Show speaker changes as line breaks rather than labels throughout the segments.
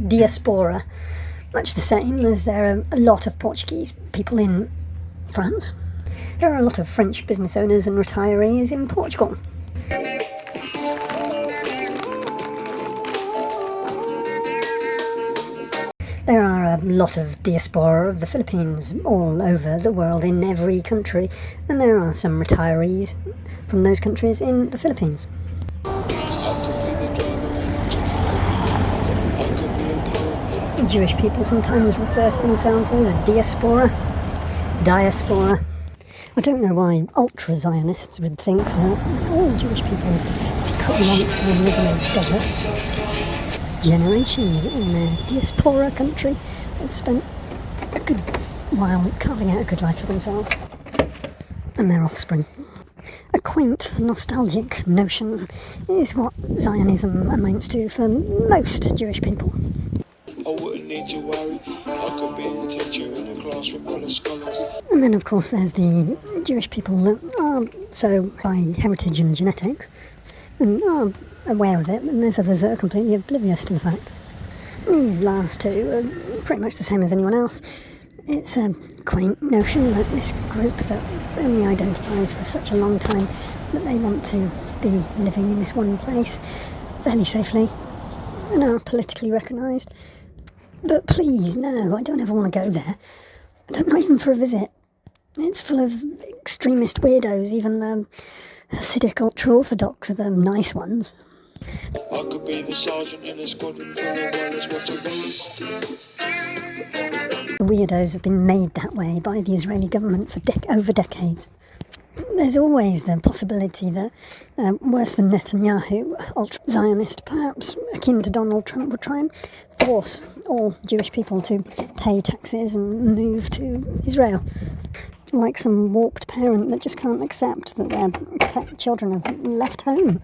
Diaspora, much the same as there are a lot of Portuguese people in France. There are a lot of French business owners and retirees in Portugal. There are a lot of diaspora of the Philippines all over the world, in every country, and there are some retirees from those countries in the Philippines. Jewish people sometimes refer to themselves as diaspora. I don't know why ultra-Zionists would think that all Jewish people secretly want to go and live in a desert. Generations in their diaspora country have spent a good while carving out a good life for themselves and their offspring. A quaint, nostalgic notion is what Zionism amounts to for most Jewish people.
I wouldn't need to worry, I could be a teacher in a classroom full of scholars.
And then of course there's the Jewish people that are so by heritage and genetics and are aware of it, and there's others that are completely oblivious to the fact. These last two are pretty much the same as anyone else. It's a quaint notion that this group that only identifies for such a long time that they want to be living in this one place fairly safely and are politically recognised. But please, no, I don't ever want to go there. Not even for a visit. It's full of extremist weirdos. Even the Hasidic ultra-Orthodox are the nice ones.
I could be the sergeant in a squadron full of whalers, what a waste.
The weirdos have been made that way by the Israeli government for over decades. There's always the possibility that, worse than Netanyahu, ultra-Zionist, perhaps akin to Donald Trump, would try and force all Jewish people to pay taxes and move to Israel. Like some warped parent that just can't accept that their pet children have left home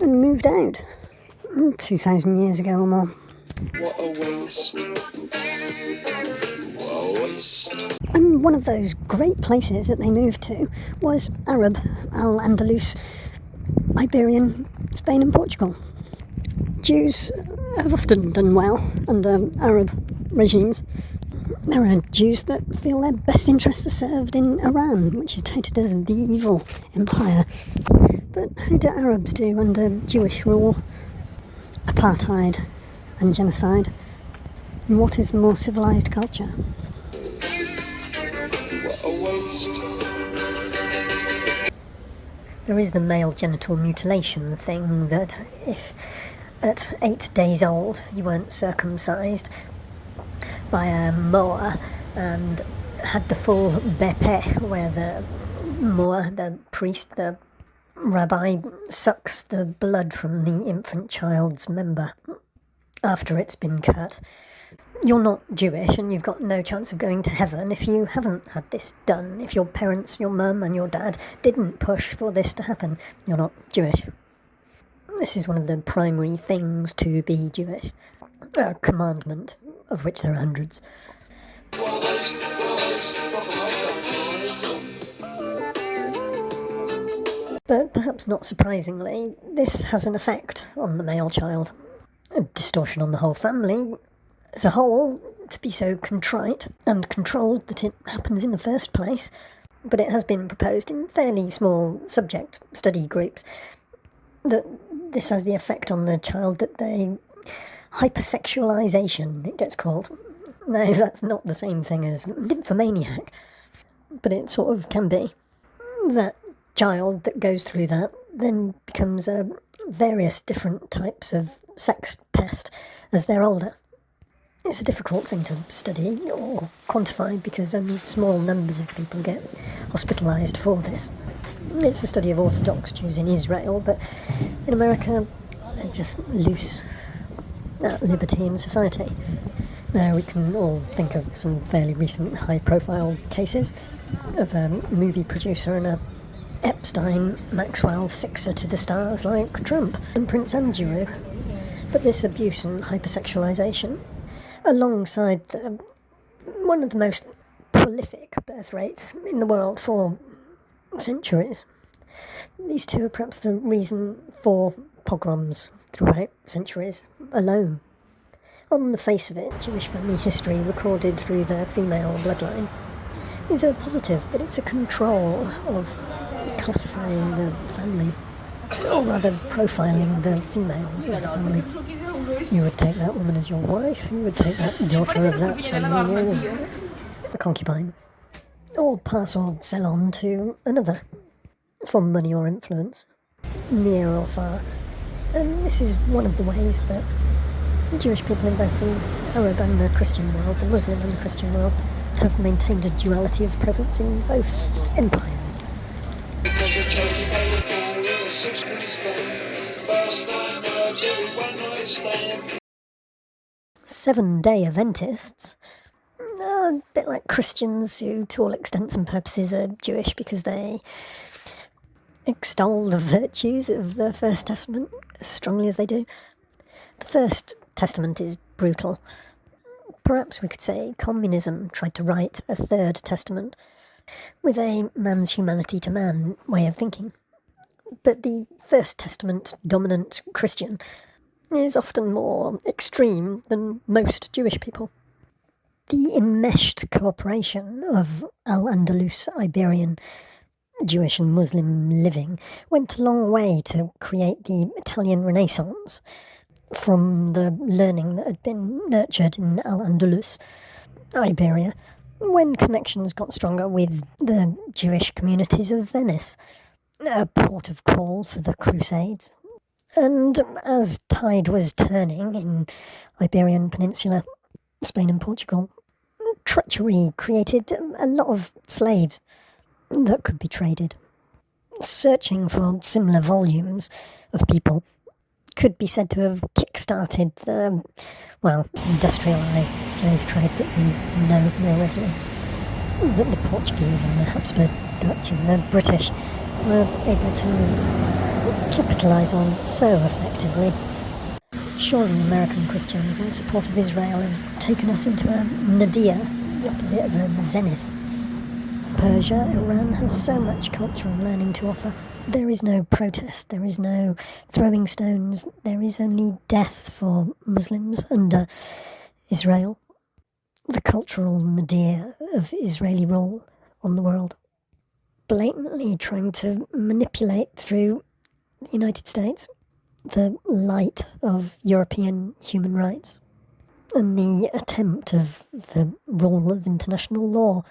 and moved out 2,000 years ago or more.
What a waste. What a waste.
And one of those great places that they moved to was Arab, Al-Andalus, Iberian, Spain and Portugal. Jews have often done well under Arab regimes. There are Jews that feel their best interests are served in Iran, which is touted as the evil empire. But how do Arabs do under Jewish rule? Apartheid and genocide. And what is the more civilised culture?
What a waste.
There is the male genital mutilation thing, that if at 8 days old you weren't circumcised by a Moor and had the full bepe, where the Moor, the priest, the rabbi, sucks the blood from the infant child's member after it's been cut. You're not Jewish and you've got no chance of going to heaven if you haven't had this done. If your parents, your mum and your dad didn't push for this to happen, you're not Jewish. This is one of the primary things to be Jewish. A commandment, of which there are hundreds. But perhaps not surprisingly, this has an effect on the male child. A distortion on the whole family as a whole, to be so contrite and controlled that it happens in the first place. But it has been proposed in fairly small subject study groups that this has the effect on the child that they... hypersexualization, it gets called. No, that's not the same thing as nymphomaniac, but it sort of can be. That child that goes through that then becomes various different types of sex pest as they're older. It's a difficult thing to study or quantify because only small numbers of people get hospitalised for this. It's a study of Orthodox Jews in Israel, but in America they're just loose at liberty in society. Now, we can all think of some fairly recent high-profile cases of a movie producer and a Epstein Maxwell fixer to the stars like Trump and Prince Andrew. But this abuse and hypersexualisation, alongside one of the most prolific birth rates in the world for centuries, These two are perhaps the reason for pogroms throughout centuries alone. On the face of it, Jewish family history recorded through the female bloodline is a positive, but it's a control of classifying the family, or rather profiling the females of the family. You would take that woman as your wife, you would take that daughter of that family as a concubine, or pass or sell on to another for money or influence, near or far. And this is one of the ways that Jewish people in both the Arab and the Christian world, the Muslim and the Christian world, have maintained a duality of presence in both empires. 7-day Adventists are a bit like Christians who, to all extents and purposes, are Jewish because they extol the virtues of the First Testament as strongly as they do. The First Testament is brutal. Perhaps we could say communism tried to write a Third Testament with a man's humanity to man way of thinking. But the First Testament dominant Christian is often more extreme than most Jewish people. The enmeshed cooperation of Al-Andalus Iberian Jewish and Muslim living went a long way to create the Italian Renaissance from the learning that had been nurtured in Al-Andalus, Iberia, when connections got stronger with the Jewish communities of Venice, a port of call for the Crusades. And as tide was turning in Iberian Peninsula, Spain and Portugal, treachery created a lot of slaves that could be traded. Searching for similar volumes of people could be said to have kick-started the, industrialised slave trade that we know more readily. That the Portuguese and the Habsburg Dutch and the British were able to capitalise on so effectively. Surely American Christians in support of Israel have taken us into a nadir, the opposite of a zenith. Persia, Iran has so much cultural learning to offer. There is no protest, there is no throwing stones, there is only death for Muslims under Israel. The cultural nadir of Israeli rule on the world. Blatantly trying to manipulate through the United States the light of European human rights and the attempt of the rule of international law